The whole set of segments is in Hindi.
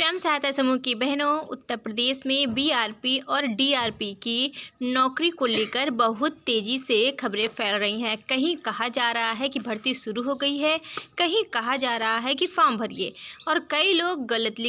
स्वयं सहायता समूह की बहनों, उत्तर प्रदेश में बीआरपी और डीआरपी की नौकरी को लेकर बहुत तेजी से खबरें फैल रही हैं। कहीं कहा जा रहा है कि भर्ती शुरू हो गई है, कहीं कहा जा रहा है कि फॉर्म भरिए, और कई लोग गलत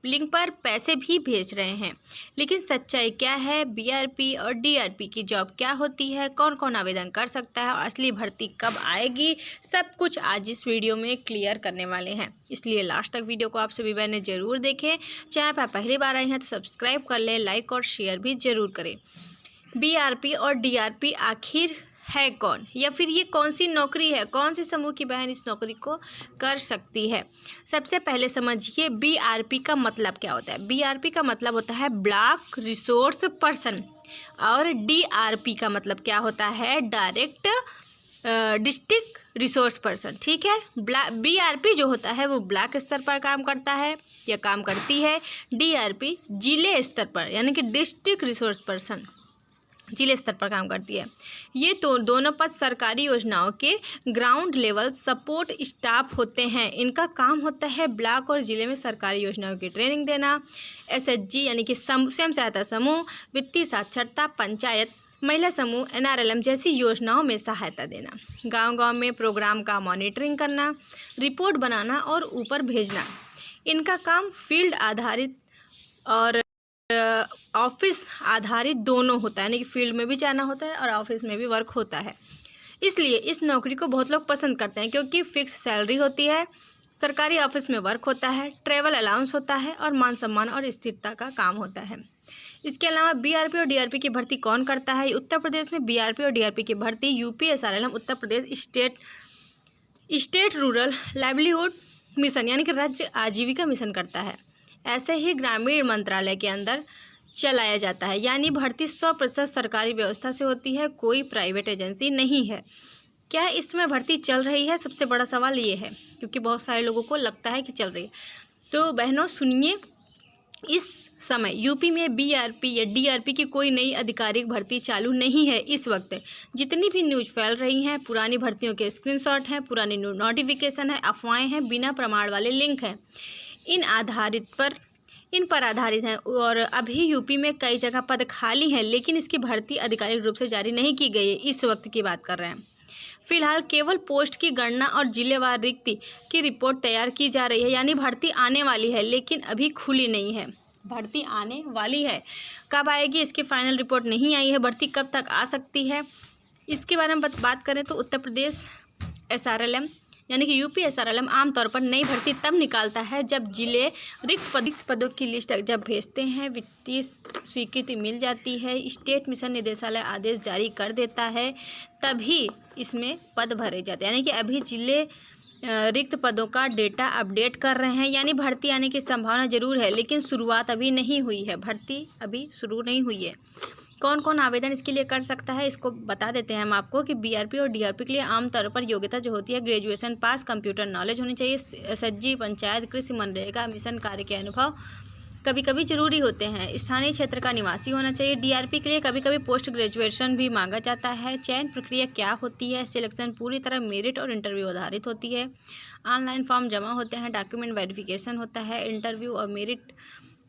लिंक पर पैसे भी भेज रहे हैं। लेकिन सच्चाई क्या है? बीआरपी और डीआरपी की जॉब क्या होती है? कौन कौन आवेदन कर सकता है और असली भर्ती कब आएगी? सब कुछ आज इस वीडियो में क्लियर करने वाले हैं, इसलिए लास्ट तक वीडियो को आप सभी बहनें जरूर देखें। चैनल पर पहली बार आए हैं तो सब्सक्राइब कर लें, लाइक और शेयर भी जरूर करें। बीआरपी और डीआरपी आखिर है कौन, या फिर ये कौन सी नौकरी है? कौन सी समूह की बहन इस नौकरी को कर सकती है? सबसे पहले समझिए बीआरपी का मतलब क्या होता है। बीआरपी का मतलब होता है ब्लॉक रिसोर्स पर्सन, और डीआरपी का मतलब क्या होता है? Direct district resource person. ठीक है, बीआरपी जो होता है वो ब्लॉक स्तर पर काम करता है या काम करती है। डीआरपी जिले स्तर पर, यानी कि डिस्ट्रिक्ट रिसोर्स पर्सन, जिले स्तर पर काम करती है। ये तो दोनों पद सरकारी योजनाओं के ग्राउंड लेवल सपोर्ट स्टाफ होते हैं। इनका काम होता है ब्लॉक और जिले में सरकारी योजनाओं की ट्रेनिंग देना। एसएचजी यानी कि स्वयं सहायता समूह, वित्तीय साक्षरता, पंचायत, महिला समूह, एनआरएलएम जैसी योजनाओं में सहायता देना। गांव-गांव में प्रोग्राम का मॉनिटरिंग करना, रिपोर्ट बनाना और ऊपर भेजना। इनका काम फील्ड आधारित और ऑफिस आधारित दोनों होता है, यानी कि फील्ड में भी जाना होता है और ऑफिस में भी वर्क होता है। इसलिए इस नौकरी को बहुत लोग पसंद करते हैं, क्योंकि फिक्स सैलरी होती है, सरकारी ऑफिस में वर्क होता है, ट्रैवल अलाउंस होता है और मान सम्मान और स्थिरता का काम होता है। इसके अलावा बीआरपी और डीआरपी की भर्ती कौन करता है? उत्तर प्रदेश में बीआरपी और डीआरपी की भर्ती UP SRLM Uttar Pradesh state rural livelihood mission, यानी कि राज्य आजीविका मिशन करता है। ऐसे ही ग्रामीण मंत्रालय के अंदर चलाया जाता है, यानी भर्ती 100% सरकारी व्यवस्था से होती है, कोई प्राइवेट एजेंसी नहीं है। क्या इसमें भर्ती चल रही है? सबसे बड़ा सवाल ये है, क्योंकि बहुत सारे लोगों को लगता है कि चल रही है। तो बहनों सुनिए, इस समय यूपी में बीआरपी या डीआरपी की कोई नई आधिकारिक भर्ती चालू नहीं है। इस वक्त जितनी भी न्यूज़ फैल रही हैं, पुरानी भर्तियों के स्क्रीनशॉट हैं, पुरानी नोटिफिकेशन है, अफवाहें हैं, बिना प्रमाण वाले लिंक हैं, इन पर आधारित हैं। और अभी यूपी में कई जगह पद खाली हैं, लेकिन इसकी भर्ती आधिकारिक रूप से जारी नहीं की गई है। इस वक्त की बात कर रहे हैं। फिलहाल केवल पोस्ट की गणना और जिलेवार रिक्ति की रिपोर्ट तैयार की जा रही है, यानी भर्ती आने वाली है, लेकिन अभी खुली नहीं है। भर्ती आने वाली है, कब आएगी इसकी फाइनल रिपोर्ट नहीं आई है। भर्ती कब तक आ सकती है, इसके बारे में बात करें तो उत्तर प्रदेश एसआरएलएम यानी कि यूपी एसआरएलएम आमतौर पर नई भर्ती तब निकालता है जब जिले रिक्त पदों की लिस्ट जब भेजते हैं, वित्तीय स्वीकृति मिल जाती है, स्टेट मिशन निदेशालय आदेश जारी कर देता है, तभी इसमें पद भरे जाते हैं। यानी कि अभी जिले रिक्त पदों का डेटा अपडेट कर रहे हैं, यानी भर्ती आने की संभावना जरूर है, लेकिन शुरुआत अभी नहीं हुई है। भर्ती अभी शुरू नहीं हुई है। कौन कौन आवेदन इसके लिए कर सकता है, इसको बता देते हैं हम आपको कि बीआरपी और डीआरपी के लिए आमतौर पर योग्यता जो होती है ग्रेजुएशन पास, कंप्यूटर नॉलेज होनी चाहिए, एसएचजी, पंचायत, कृषि, मनरेगा, मिशन कार्य के अनुभव कभी कभी जरूरी होते हैं, स्थानीय क्षेत्र का निवासी होना चाहिए। डीआरपी के लिए कभी कभी पोस्ट ग्रेजुएशन भी मांगा जाता है। चयन प्रक्रिया क्या होती है? सिलेक्शन पूरी तरह मेरिट और इंटरव्यू आधारित होती है। ऑनलाइन फॉर्म जमा होते हैं, डॉक्यूमेंट वेरिफिकेशन होता है, इंटरव्यू और मेरिट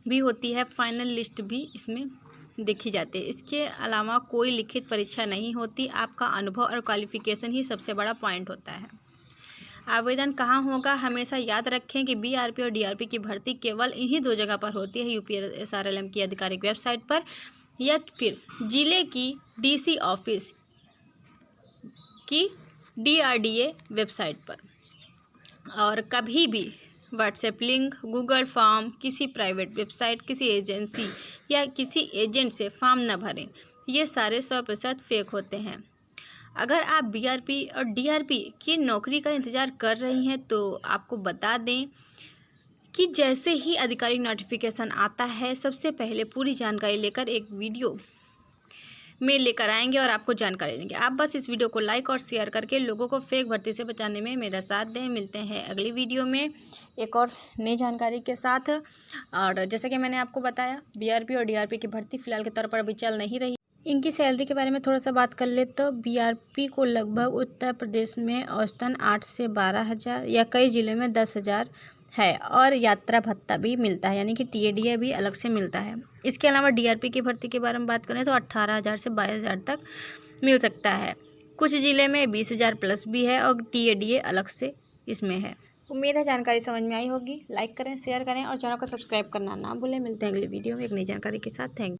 भी होती है, फाइनल लिस्ट भी इसमें देखी जाती है। इसके अलावा कोई लिखित परीक्षा नहीं होती, आपका अनुभव और क्वालिफिकेशन ही सबसे बड़ा पॉइंट होता है। आवेदन कहाँ होगा? हमेशा याद रखें कि बीआरपी और डीआरपी की भर्ती केवल इन्हीं 2 जगह पर होती है, यूपी एसआरएलएम की आधिकारिक वेबसाइट पर या फिर जिले की डीसी ऑफिस की डीआरडीए वेबसाइट पर। और कभी भी व्हाट्सएप लिंक, गूगल फॉर्म, किसी प्राइवेट वेबसाइट, किसी एजेंसी या किसी एजेंट से फॉर्म न भरें, ये सारे 100% फेक होते हैं। अगर आप बीआरपी और डीआरपी की नौकरी का इंतज़ार कर रही हैं तो आपको बता दें कि जैसे ही आधिकारिक नोटिफिकेशन आता है, सबसे पहले पूरी जानकारी लेकर एक वीडियो में लेकर आएंगे और आपको जानकारी देंगे। आप बस इस वीडियो को लाइक और शेयर करके लोगों को फेक भर्ती से बचाने में मेरा साथ दें। मिलते हैं अगली वीडियो में एक और नई जानकारी के साथ। और जैसे कि मैंने आपको बताया, बीआरपी और डीआरपी की भर्ती फिलहाल के तौर पर अभी चल नहीं रही। इनकी सैलरी के बारे में थोड़ा सा बात कर ले तो बीआरपी को लगभग उत्तर प्रदेश में औसतन 8 से 12 हज़ार या कई ज़िलों में 10 हज़ार है और यात्रा भत्ता भी मिलता है, यानी कि TADA भी अलग से मिलता है। इसके अलावा DRP की भर्ती के बारे में बात करें तो 18,000 से 22,000 तक मिल सकता है। कुछ ज़िले में 20,000 प्लस भी है और TADA अलग से इसमें है। उम्मीद है जानकारी समझ में आई होगी। लाइक करें, शेयर करें और चैनल को सब्सक्राइब करना ना भूलें। मिलते हैं अगली वीडियो में एक नई जानकारी के साथ। Thank you.